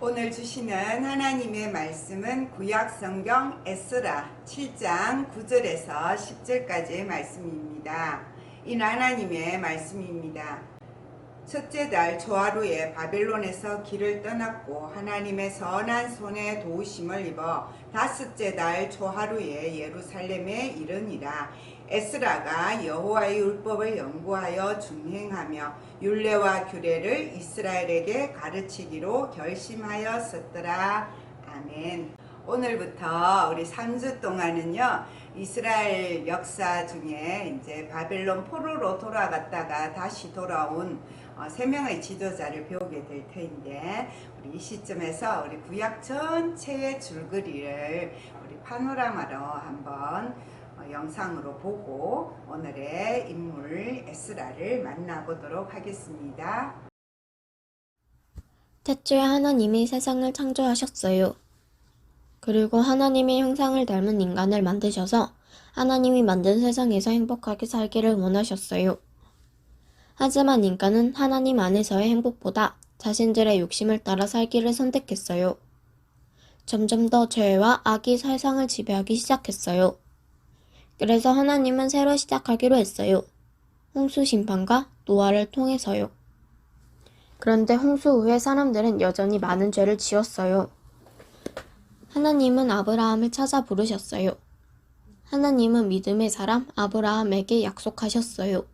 오늘 주시는 하나님의 말씀은 구약성경 에스라 7장 9절에서 10절까지의 말씀입니다. 이는 하나님의 말씀입니다. 첫째 달 초하루에 바벨론에서 길을 떠났고 하나님의 선한 손에 도우심을 입어 다섯째 달 초하루에 예루살렘에 이르니라. 에스라가 여호와의 율법을 연구하여 준행하며 율례와 규례를 이스라엘에게 가르치기로 결심하였었더라. 아멘. 오늘부터 우리 3주 동안은요, 이스라엘 역사 중에 이제 바벨론 포로로 돌아갔다가 다시 돌아온 3명의 지도자를 배우게 될 터인데, 우리 이 시점에서 우리 구약 전체의 줄거리를 우리 파노라마로 한번 영상으로 보고 오늘의 인물 에스라를 만나보도록 하겠습니다. 태초에 하나님이 세상을 창조하셨어요. 그리고 하나님의 형상을 닮은 인간을 만드셔서 하나님이 만든 세상에서 행복하게 살기를 원하셨어요. 하지만 인간은 하나님 안에서의 행복보다 자신들의 욕심을 따라 살기를 선택했어요. 점점 더 죄와 악이 세상을 지배하기 시작했어요. 그래서 하나님은 새로 시작하기로 했어요. 홍수 심판과 노아를 통해서요. 그런데 홍수 후에 사람들은 여전히 많은 죄를 지었어요. 하나님은 아브라함을 찾아 부르셨어요. 하나님은 믿음의 사람 아브라함에게 약속하셨어요.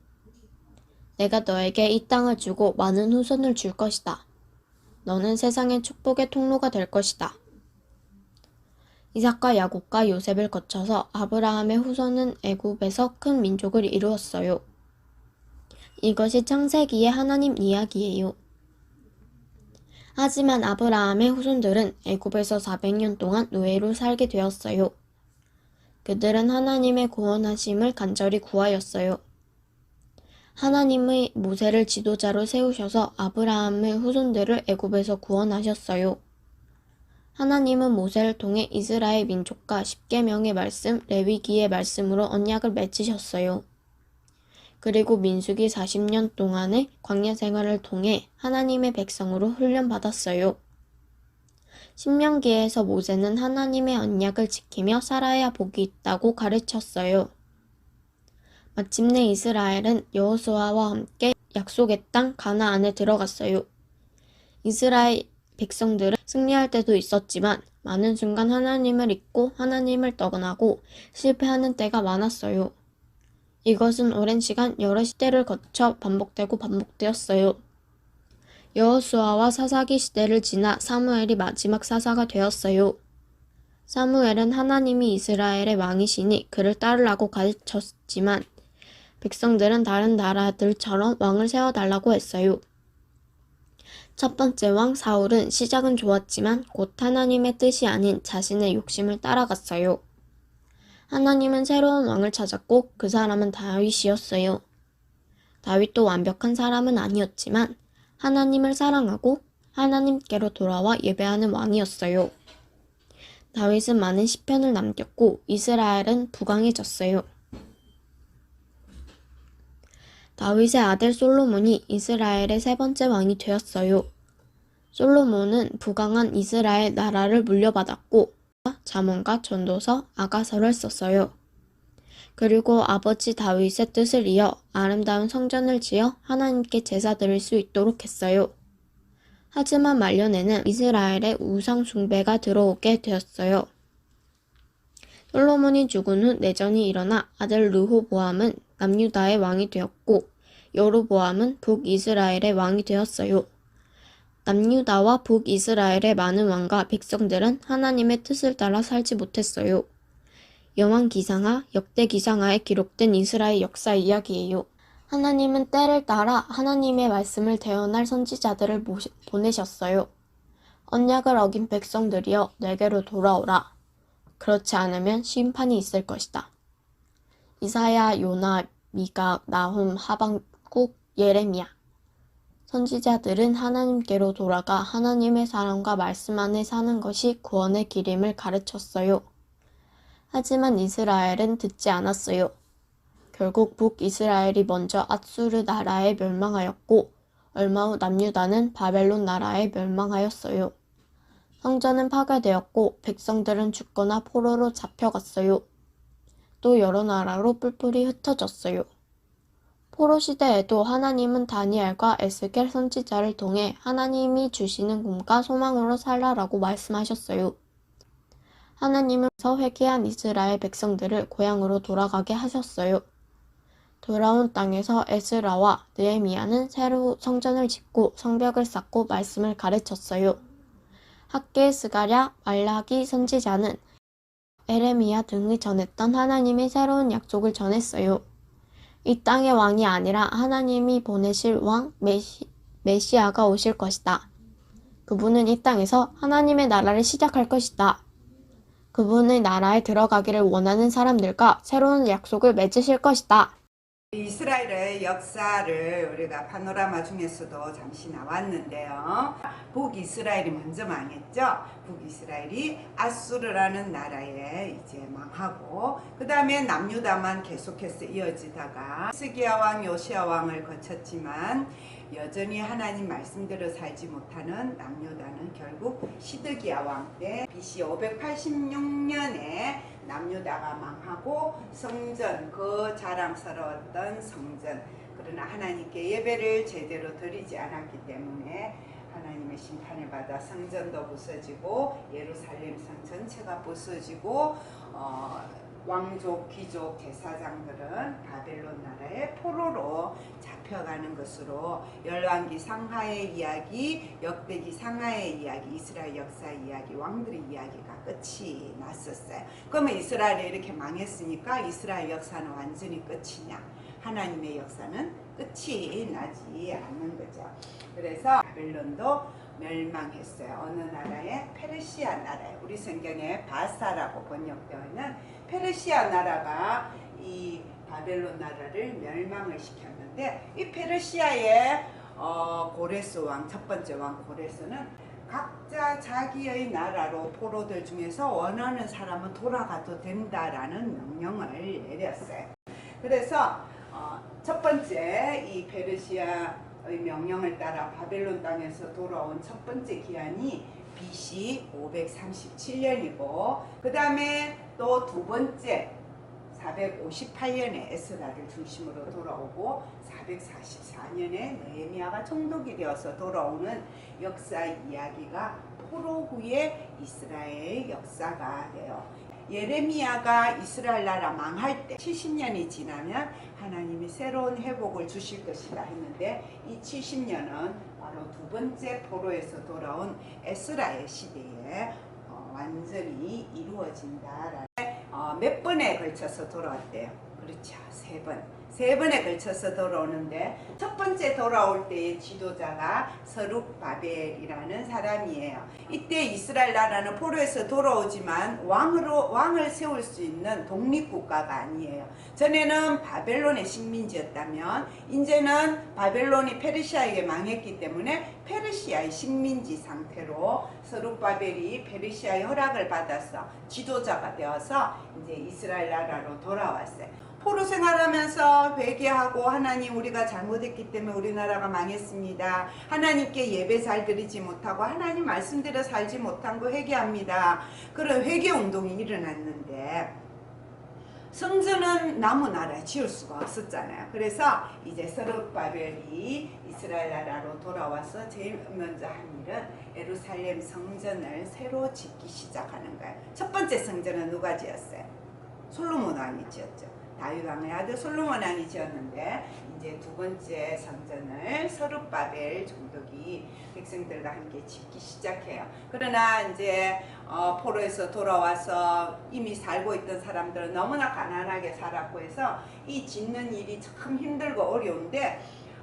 내가 너에게 이 땅을 주고 많은 후손을 줄 것이다. 너는 세상의 축복의 통로가 될 것이다. 이삭과 야곱과 요셉을 거쳐서 아브라함의 후손은 애굽에서 큰 민족을 이루었어요. 이것이 창세기의 하나님 이야기예요. 하지만 아브라함의 후손들은 애굽에서 400년 동안 노예로 살게 되었어요. 그들은 하나님의 구원하심을 간절히 구하였어요. 하나님의 모세를 지도자로 세우셔서 아브라함의 후손들을 애굽에서 구원하셨어요. 하나님은 모세를 통해 이스라엘 민족과 십계명의 말씀, 레위기의 말씀으로 언약을 맺으셨어요. 그리고 민수기 40년 동안의 광야 생활을 통해 하나님의 백성으로 훈련받았어요. 신명기에서 모세는 하나님의 언약을 지키며 살아야 복이 있다고 가르쳤어요. 마침내 이스라엘은 여호수아와 함께 약속의 땅 가나안에 들어갔어요. 이스라엘 백성들은 승리할 때도 있었지만 많은 순간 하나님을 잊고 하나님을 떠나고 실패하는 때가 많았어요. 이것은 오랜 시간 여러 시대를 거쳐 반복되었어요. 여호수아와 사사기 시대를 지나 사무엘이 마지막 사사가 되었어요. 사무엘은 하나님이 이스라엘의 왕이시니 그를 따르라고 가르쳤지만 백성들은 다른 나라들처럼 왕을 세워달라고 했어요. 첫 번째 왕 사울은 시작은 좋았지만 곧 하나님의 뜻이 아닌 자신의 욕심을 따라갔어요. 하나님은 새로운 왕을 찾았고 그 사람은 다윗이었어요. 다윗도 완벽한 사람은 아니었지만 하나님을 사랑하고 하나님께로 돌아와 예배하는 왕이었어요. 다윗은 많은 시편을 남겼고 이스라엘은 부강해졌어요. 다윗의 아들 솔로몬이 이스라엘의 세 번째 왕이 되었어요. 솔로몬은 부강한 이스라엘 나라를 물려받았고 잠언과 전도서, 아가서를 썼어요. 그리고 아버지 다윗의 뜻을 이어 아름다운 성전을 지어 하나님께 제사 드릴 수 있도록 했어요. 하지만 말년에는 이스라엘의 우상 숭배가 들어오게 되었어요. 솔로몬이 죽은 후 내전이 일어나 아들 르호보암은 남유다의 왕이 되었고 여로보암은 북이스라엘의 왕이 되었어요. 남유다와 북이스라엘의 많은 왕과 백성들은 하나님의 뜻을 따라 살지 못했어요. 여왕기상하, 역대기상하에 기록된 이스라엘 역사 이야기예요. 하나님은 때를 따라 하나님의 말씀을 대언할 선지자들을 보내셨어요. 언약을 어긴 백성들이여 내게로 돌아오라. 그렇지 않으면 심판이 있을 것이다. 이사야, 요나, 미가, 나훔, 하박국, 예레미야. 선지자들은 하나님께로 돌아가 하나님의 사랑과 말씀 안에 사는 것이 구원의 길임을 가르쳤어요. 하지만 이스라엘은 듣지 않았어요. 결국 북이스라엘이 먼저 앗수르 나라에 멸망하였고 얼마 후 남유다는 바벨론 나라에 멸망하였어요. 성전은 파괴되었고 백성들은 죽거나 포로로 잡혀갔어요. 또 여러 나라로 뿔뿔이 흩어졌어요. 포로 시대에도 하나님은 다니엘과 에스겔 선지자를 통해 하나님이 주시는 꿈과 소망으로 살라라고 말씀하셨어요. 하나님은 회개한 이스라엘 백성들을 고향으로 돌아가게 하셨어요. 돌아온 땅에서 에스라와 느헤미야는 새로 성전을 짓고 성벽을 쌓고 말씀을 가르쳤어요. 학계 스가랴, 말라기 선지자는 에레미야 등이 전했던 하나님의 새로운 약속을 전했어요. 이 땅의 왕이 아니라 하나님이 보내실 왕 메시아가 오실 것이다. 그분은 이 땅에서 하나님의 나라를 시작할 것이다. 그분의 나라에 들어가기를 원하는 사람들과 새로운 약속을 맺으실 것이다. 이스라엘의 역사를 우리가 파노라마 중에서도 잠시 나왔는데요. 북이스라엘이 먼저 망했죠. 북이스라엘이 아수르라는 나라에 이제 망하고, 그 다음에 남유다만 계속해서 이어지다가 스기야 왕, 요시야 왕을 거쳤지만 여전히 하나님 말씀대로 살지 못하는 남유다는 결국 시드기야 왕 때 BC 586년에 남유다가 망하고 성전, 그 자랑스러웠던 성전, 그러나 하나님께 예배를 제대로 드리지 않았기 때문에 하나님의 심판을 받아 성전도 부서지고 예루살렘 성 전체가 부서지고 왕족, 귀족, 제사장들은 바벨론 나라의 포로로 잡혀가는 것으로 열왕기 상하의 이야기, 역대기 상하의 이야기, 이스라엘 역사 이야기, 왕들의 이야기가 끝이 났었어요. 그러면 이스라엘이 이렇게 망했으니까 이스라엘 역사는 완전히 끝이냐? 하나님의 역사는 끝이 나지 않는 거죠. 그래서 바벨론도 멸망했어요. 어느 나라에? 페르시아 나라에. 우리 성경에 바사라고 번역되어 있는 페르시아 나라가 이 바벨론 나라를 멸망을 시켰는데, 이 페르시아의 고레스 왕, 첫 번째 왕 고레스는 각자 자기의 나라로 포로들 중에서 원하는 사람은 돌아가도 된다라는 명령을 내렸어요. 그래서 첫 번째 이 페르시아의 명령을 따라 바벨론 땅에서 돌아온 첫 번째 기한이 BC 537년이고, 그 다음에 또 두 번째 458년에 에스라를 중심으로 돌아오고 444년에 느헤미야가 총독이 되어서 돌아오는 역사 이야기가 포로 후의 이스라엘 역사가 돼요. 예레미야가 이스라엘 나라 망할 때 70년이 지나면 하나님이 새로운 회복을 주실 것이다 했는데, 이 70년은 바로 두 번째 포로에서 돌아온 에스라의 시대에 완전히 이루어진다라는 몇 번에 걸쳐서 돌아왔대요. 그렇죠. 세 번에 걸쳐서 돌아오는데, 첫 번째 돌아올 때의 지도자가 서룹바벨이라는 사람이에요. 이때 이스라엘 나라는 포로에서 돌아오지만 왕을 세울 수 있는 독립국가가 아니에요. 전에는 바벨론의 식민지였다면 이제는 바벨론이 페르시아에게 망했기 때문에 페르시아의 식민지 상태로 서룹바벨이 페르시아의 허락을 받아서 지도자가 되어서 이제 이스라엘 나라로 돌아왔어요. 포로 생활하면서 회개하고, 하나님 우리가 잘못했기 때문에 우리나라가 망했습니다. 하나님께 예배 잘 드리지 못하고 하나님 말씀대로 살지 못한 거 회개합니다. 그런 회개 운동이 일어났는데 성전은 남은 나라에 지을 수가 없었잖아요. 그래서 이제 서룹바벨이 이스라엘 나라로 돌아와서 제일 먼저 한 일은 예루살렘 성전을 새로 짓기 시작하는 거예요. 첫 번째 성전은 누가 지었어요? 솔로몬 왕이 지었죠. 다윗 왕의 아들 솔로몬 왕이 지었는데, 이제 두 번째 성전을 서룹바벨 총독이 백성들과 함께 짓기 시작해요. 그러나 이제 포로에서 돌아와서 이미 살고 있던 사람들은 너무나 가난하게 살았고 해서 이 짓는 일이 참 힘들고 어려운데,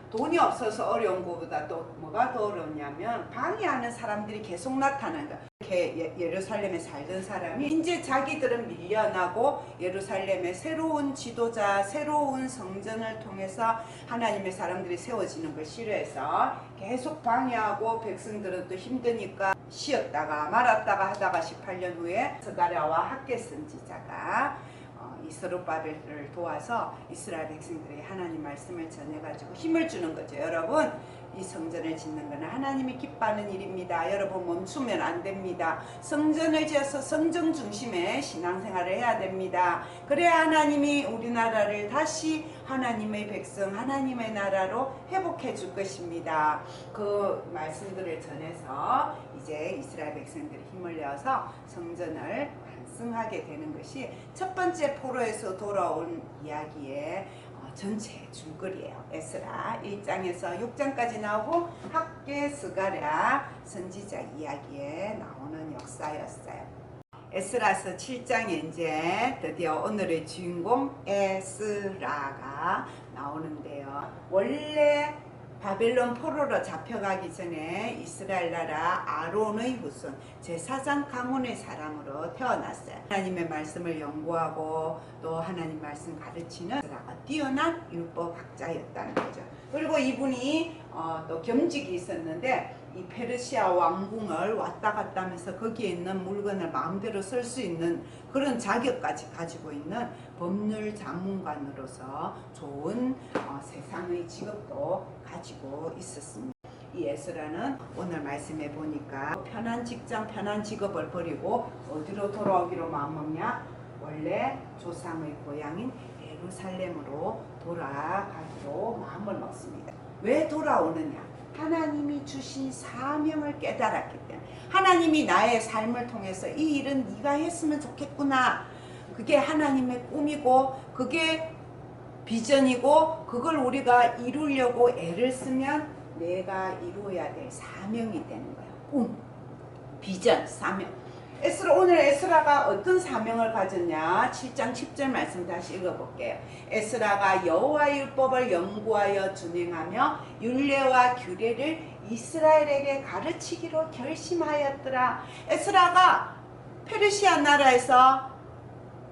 돈이 없어서 어려운 것보다 또 뭐가 더 어려웠냐면 방해하는 사람들이 계속 나타나는 거야. 이렇게 예루살렘에 살던 사람이 이제 자기들은 밀려나고 예루살렘에 새로운 지도자, 새로운 성전을 통해서 하나님의 사람들이 세워지는 걸 싫어해서 계속 방해하고, 백성들은 또 힘드니까 쉬었다가 말았다가 하다가 18년 후에 스가랴와 학계 선지자가 이 서룹바벨을 도와서 이스라엘 백성들에게 하나님 말씀을 전해가지고 힘을 주는 거죠. 여러분, 이 성전을 짓는 것은 하나님이 기뻐하는 일입니다. 여러분 멈추면 안 됩니다. 성전을 지어서 성전 중심의 신앙생활을 해야 됩니다. 그래야 하나님이 우리나라를 다시 하나님의 백성, 하나님의 나라로 회복해 줄 것입니다. 그 말씀들을 전해서 이제 이스라엘 백성들이 힘을 내어서 성전을 완성하게 되는 것이 첫 번째 포로에서 돌아온 이야기의 전체 줄거리예요. 에스라 1장에서 6장까지 나오고 학계 스가랴 선지자 이야기에 나오는 역사였어요. 에스라서 7장에 이제 드디어 오늘의 주인공 에스라가 나오는데요. 원래 바벨론 포로로 잡혀가기 전에 이스라엘 나라 아론의 후손 제사장 가문의 사람으로 태어났어요. 하나님의 말씀을 연구하고 또 하나님 말씀 가르치는 에스라가 뛰어난 율법학자였다는 거죠. 그리고 이분이 또 겸직이 있었는데 이 페르시아 왕궁을 왔다 갔다 하면서 거기에 있는 물건을 마음대로 쓸 수 있는 그런 자격까지 가지고 있는 법률 전문가로서 좋은 세상의 직업도 가지고 있었습니다. 이 에스라는 오늘 말씀해 보니까 편한 직장, 편한 직업을 버리고 어디로 돌아오기로 마음먹냐? 원래 조상의 고향인 예루살렘으로 돌아가기로 마음을 먹습니다. 왜 돌아오느냐? 하나님이 주신 사명을 깨달았기 때문에 하나님이 나의 삶을 통해서 이 일은 네가 했으면 좋겠구나. 그게 하나님의 꿈이고 그게 비전이고 그걸 우리가 이루려고 애를 쓰면 내가 이루어야 될 사명이 되는 거야. 꿈, 비전, 사명. 오늘 에스라가 어떤 사명을 가졌냐? 7장 10절 말씀 다시 읽어볼게요. 에스라가 여호와의 율법을 연구하여 준행하며 율례와 규례를 이스라엘에게 가르치기로 결심하였더라. 에스라가 페르시아 나라에서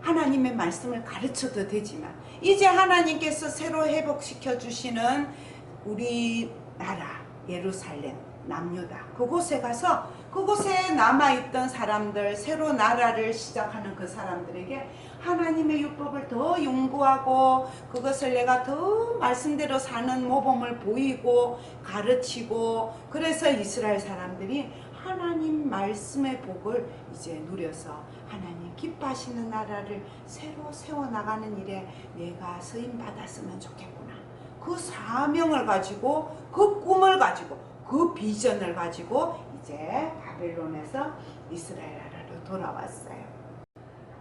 하나님의 말씀을 가르쳐도 되지만 이제 하나님께서 새로 회복시켜 주시는 우리나라 예루살렘 남유다 그곳에 가서 그곳에 남아있던 사람들 새로 나라를 시작하는 그 사람들에게 하나님의 율법을 더 연구하고 그것을 내가 더 말씀대로 사는 모범을 보이고 가르치고 그래서 이스라엘 사람들이 하나님 말씀의 복을 이제 누려서 하나님 기뻐하시는 나라를 새로 세워나가는 일에 내가 쓰임받았으면 좋겠구나. 그 사명을 가지고 그 꿈을 가지고 그 비전을 가지고 이제 바벨론에서 이스라엘 나라로 돌아왔어요.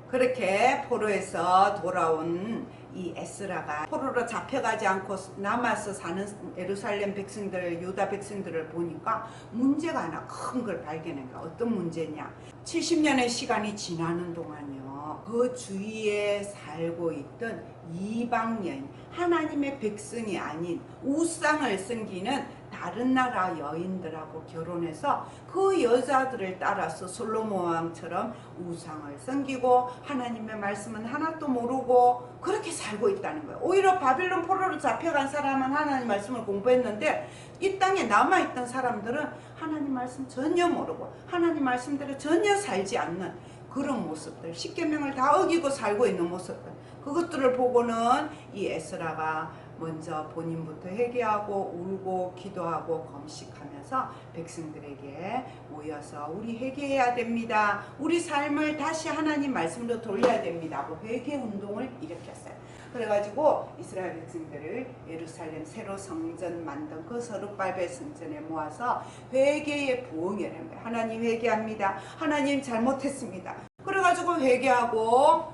그렇게 포로에서 돌아온 이 에스라가 포로로 잡혀가지 않고 남아서 사는 예루살렘 백성들, 유다 백성들을 보니까 문제가 하나 큰 걸 발견한 거야. 어떤 문제냐? 70년의 시간이 지나는 동안요. 그 주위에 살고 있던 이방 여인, 하나님의 백성이 아닌 우상을 섬기는 다른 나라 여인들하고 결혼해서 그 여자들을 따라서 솔로몬 왕처럼 우상을 섬기고 하나님의 말씀은 하나도 모르고 그렇게 살고 있다는 거예요. 오히려 바빌론 포로로 잡혀간 사람은 하나님 말씀을 공부했는데 이 땅에 남아있던 사람들은 하나님 말씀 전혀 모르고 하나님 말씀대로 전혀 살지 않는 그런 모습들, 십계명을 다 어기고 살고 있는 모습들, 그것들을 보고는 이 에스라가 먼저 본인부터 회개하고 울고 기도하고 금식하면서 백성들에게 모여서 우리 회개해야 됩니다. 우리 삶을 다시 하나님 말씀으로 돌려야 됩니다 하고 회개 운동을 일으켰어요. 그래가지고 이스라엘 백성들을 예루살렘 새로 성전 만든 그 서룹발벨 성전에 모아서 회개의 부흥회를 한 거예요. 하나님 회개합니다. 하나님 잘못했습니다. 그래가지고 회개하고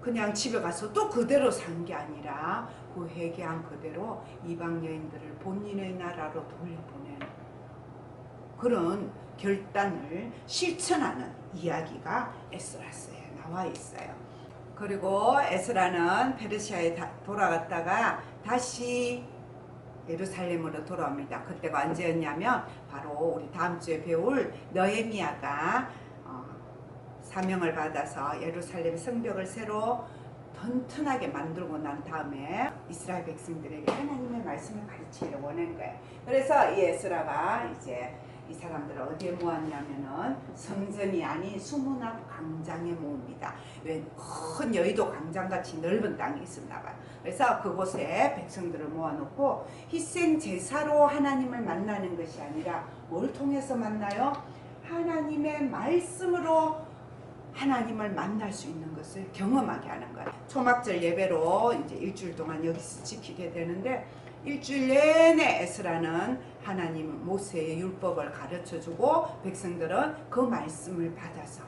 그냥 집에 가서 또 그대로 산 게 아니라 그 회개한 그대로 이방 여인들을 본인의 나라로 돌려보내는 그런 결단을 실천하는 이야기가 에스라서에 나와 있어요. 그리고 에스라는 페르시아에 돌아갔다가 다시 예루살렘으로 돌아옵니다. 그때가 언제였냐면 바로 우리 다음 주에 배울 느헤미야가 사명을 받아서 예루살렘 성벽을 새로 튼튼하게 만들고 난 다음에 이스라엘 백성들에게 하나님의 말씀을 가르치기를 원한 거예요. 그래서 이 에스라가 이제 이 사람들을 어디에 모았냐면은 성전이 아닌 수문 앞 광장에 모읍니다. 왜 큰 여의도 광장같이 넓은 땅이 있었나 봐요. 그래서 그곳에 백성들을 모아놓고 희생 제사로 하나님을 만나는 것이 아니라 뭘 통해서 만나요? 하나님의 말씀으로 하나님을 만날 수 있는 것을 경험하게 하는 거예요. 초막절 예배로 이제 일주일 동안 여기서 지키게 되는데, 일주일 내내 에스라는 하나님 모세의 율법을 가르쳐주고 백성들은 그 말씀을 받아서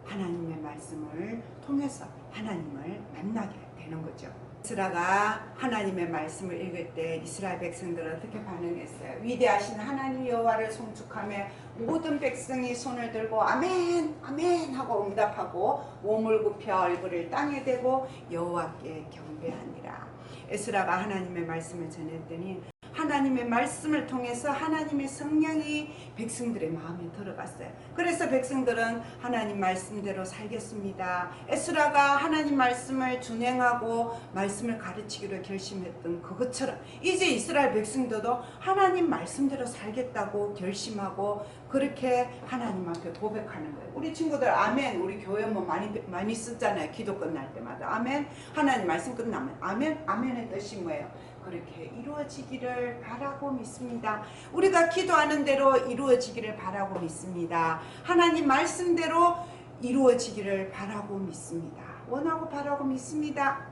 하나님의 말씀을 통해서 하나님을 만나게 되는 거죠. 에스라가 하나님의 말씀을 읽을 때 이스라엘 백성들은 어떻게 반응했어요? 위대하신 하나님 여호와를 송축하며 모든 백성이 손을 들고 아멘 아멘 하고 응답하고 몸을 굽혀 얼굴을 땅에 대고 여호와께 경배하니라. 에스라가 하나님의 말씀을 전했더니 하나님의 말씀을 통해서 하나님의 성령이 백성들의 마음에 들어갔어요. 그래서 백성들은 하나님 말씀대로 살겠습니다. 에스라가 하나님 말씀을 준행하고 말씀을 가르치기로 결심했던 그것처럼 이제 이스라엘 백성들도 하나님 말씀대로 살겠다고 결심하고 그렇게 하나님 앞에 고백하는 거예요. 우리 친구들 아멘, 우리 교회 뭐 많이 쓰잖아요. 기도 끝날 때마다 아멘. 하나님 말씀 끝나면 아멘. 아멘의 뜻이 뭐예요? 그렇게 이루어지기를 바라고 믿습니다. 우리가 기도하는 대로 이루어지기를 바라고 믿습니다. 하나님 말씀대로 이루어지기를 바라고 믿습니다. 원하고 바라고 믿습니다.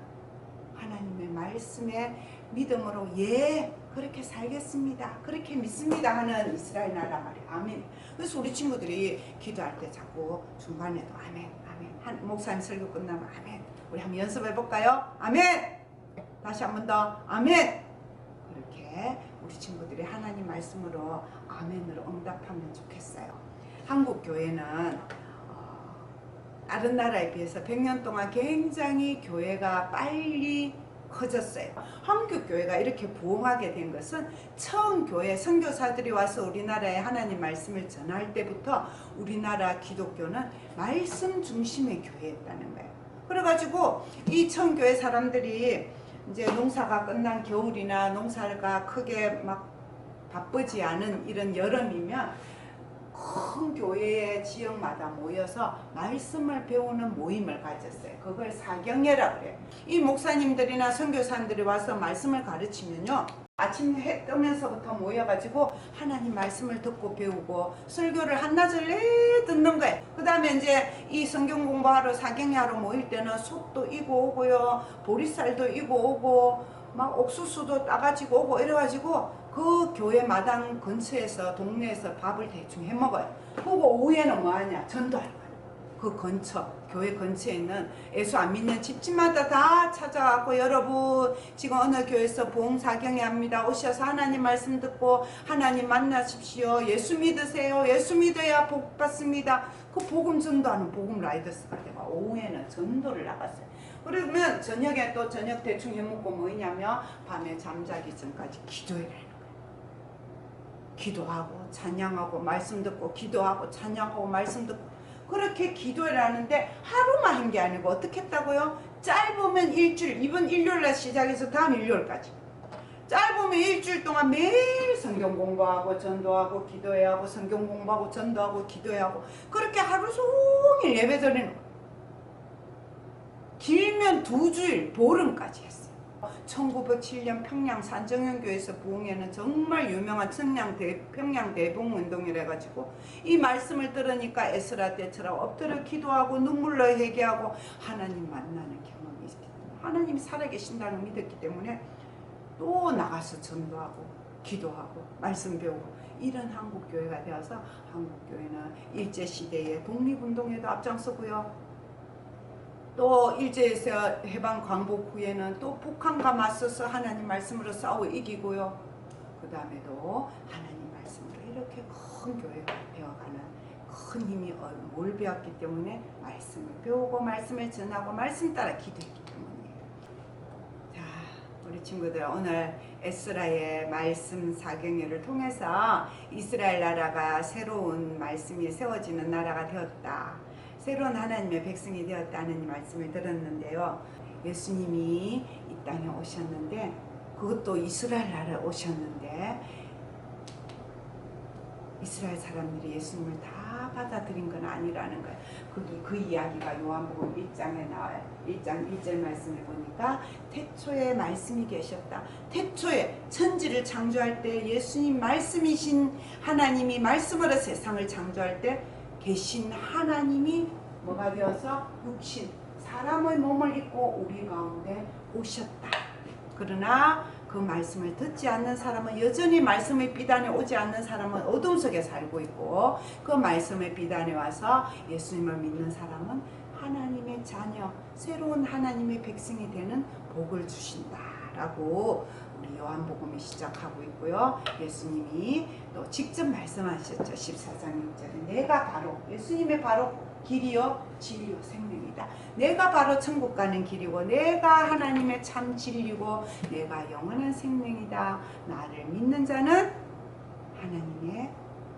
하나님의 말씀에 믿음으로 예 그렇게 살겠습니다. 그렇게 믿습니다 하는 이스라엘 나라 말이에요. 아멘. 그래서 우리 친구들이 기도할 때 자꾸 중간에도 아멘 아멘 한 목사님 설교 끝나면 아멘. 우리 한번 연습해 볼까요? 아멘. 다시 한 번 더 아멘. 그렇게 우리 친구들이 하나님 말씀으로 아멘으로 응답하면 좋겠어요. 한국 교회는 다른 나라에 비해서 100년 동안 굉장히 교회가 빨리 커졌어요. 한국 교회가 이렇게 부흥하게 된 것은 처음 교회 선교사들이 와서 우리나라에 하나님 말씀을 전할 때부터 우리나라 기독교는 말씀 중심의 교회였다는 거예요. 그래가지고 이 처음 교회 사람들이 이제 농사가 끝난 겨울이나 농사가 크게 막 바쁘지 않은 이런 여름이면 큰 교회의 지역마다 모여서 말씀을 배우는 모임을 가졌어요. 그걸 사경회라고 그래요. 이 목사님들이나 선교사님들이 와서 말씀을 가르치면요, 아침 해 뜨면서부터 모여가지고 하나님 말씀을 듣고 배우고 설교를 한나절 내내 듣는 거예요. 그 다음에 이제 이 성경 공부하러 사경회하러 모일 때는 솥도 이고 오고요, 보리쌀도 이고 오고 막 옥수수도 따가지고 오고 이래가지고 그 교회 마당 근처에서 동네에서 밥을 대충 해 먹어요. 그리고 오후에는 뭐하냐? 전도하는 거예요. 그 근처 교회 근처에 있는 예수 안 믿는 집집마다 다 찾아가고 여러분 지금 어느 교회에서 부흥사경회 합니다. 오셔서 하나님 말씀 듣고 하나님 만나십시오. 예수 믿으세요. 예수 믿어야 복 받습니다. 그 복음 전도하는 복음 라이더스가 되고 오후에는 전도를 나갔어요. 그러면 저녁에 또 저녁 대충 해먹고 뭐냐면 밤에 잠자기 전까지 기도해라. 기도하고 찬양하고 말씀 듣고 기도하고 찬양하고 말씀 듣고 그렇게 기도를 하는데 하루만 한 게 아니고 어떻게 했다고요? 짧으면 일주일, 이번 일요일날 시작해서 다음 일요일까지 짧으면 일주일 동안 매일 성경 공부하고 전도하고 기도해야 하고 성경 공부하고 전도하고 기도해야 하고 그렇게 하루 종일 예배드리는 거예요. 길면 2주일 보름까지 했어요. 1907년 평양 산정현교에서 부흥회는 정말 유명한 평양 대봉운동이라 해가지고 이 말씀을 들으니까 에스라 때처럼 엎드려 기도하고 눈물로 회개하고 하나님 만나는 경험이 있습니다. 하나님이 살아계신다는 믿었기 때문에 또 나가서 전도하고 기도하고 말씀 배우고 이런 한국교회가 되어서 한국교회는 일제시대의 독립운동에도 앞장서고요. 또 일제에서 해방 광복 후에는 또 북한과 맞서서 하나님 말씀으로 싸워 이기고요. 그 다음에도 하나님 말씀으로 이렇게 큰 교회가 되어가는 큰 힘이 뭘 배웠기 때문에 말씀을 배우고 말씀을 전하고 말씀 따라 기도했기 때문이에요. 자, 우리 친구들 오늘 에스라의 말씀 사경회를 통해서 이스라엘 나라가 새로운 말씀이 세워지는 나라가 되었다. 새로운 하나님의 백성이 되었다는 말씀을 들었는데요. 예수님이 이 땅에 오셨는데 그것도 이스라엘 나라에 오셨는데 이스라엘 사람들이 예수님을 다 받아들인 건 아니라는 거예요. 그 이야기가 요한복음 1장에 나와요. 1장 1절 말씀을 보니까 태초에 말씀이 계셨다. 태초에 천지를 창조할 때 예수님 말씀이신 하나님이 말씀으로 세상을 창조할 때 계신 하나님이 뭐가 되어서 육신 사람의 몸을 입고 우리 가운데 오셨다. 그러나 그 말씀을 듣지 않는 사람은 여전히 말씀의 비단에 오지 않는 사람은 어둠 속에 살고 있고, 그 말씀의 비단에 와서 예수님을 믿는 사람은 하나님의 자녀, 새로운 하나님의 백성이 되는 복을 주신다라고 우리 요한복음이 시작하고 있고요. 예수님이 또 직접 말씀하셨죠. 14장 6절에 내가 바로, 예수님의 바로 길이요 진리요 생명이다. 내가 바로 천국 가는 길이고 내가 하나님의 참 진리고 내가 영원한 생명이다. 나를 믿는 자는 하나님의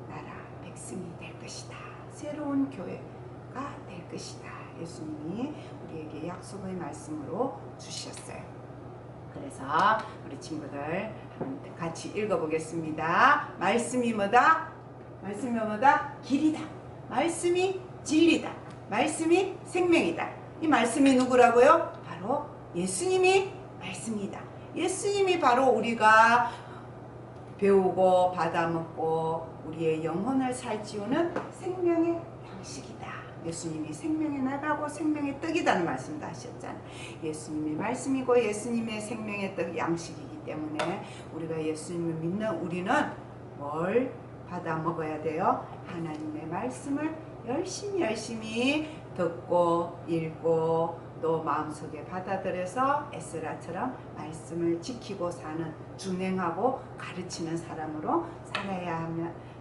나라 백성이 될 것이다. 새로운 교회가 될 것이다. 예수님이 우리에게 약속의 말씀으로 주셨어요. 그래서 우리 친구들 같이 읽어보겠습니다. 말씀이 뭐다? 말씀이 뭐다? 길이다. 말씀이 진리다. 말씀이 생명이다. 이 말씀이 누구라고요? 바로 예수님이 말씀이다. 예수님이 바로 우리가 배우고 받아먹고 우리의 영혼을 살찌우는 생명의 양식이다. 예수님이 생명의 나라고 생명의 떡이라는 말씀도 하셨잖아요. 예수님이 말씀이고 예수님의 생명의 떡 양식이기 때문에 우리가 예수님을 믿는 우리는 뭘 받아 먹어야 돼요? 하나님의 말씀을 열심히 듣고 읽고 또 마음속에 받아들여서 에스라처럼 말씀을 지키고 사는, 준행하고 가르치는 사람으로 살아야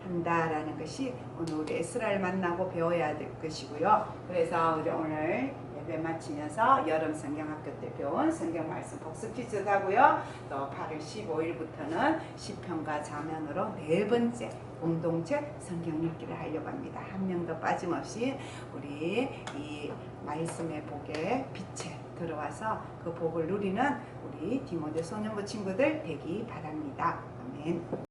한다라는 것이 오늘 우리 에스라를 만나고 배워야 될 것이고요. 그래서 우리 오늘 예배 마치면서 여름 성경학교 때 배운 성경 말씀 복습 퀴즈도 하고요. 또 8월 15일부터는 시편과 자면으로 네 번째 공동체 성경 읽기를 하려고 합니다. 한 명도 빠짐없이 우리 이 말씀의 복에 빛에 들어와서 그 복을 누리는 우리 디모데 소년부 친구들 되기 바랍니다. 아멘.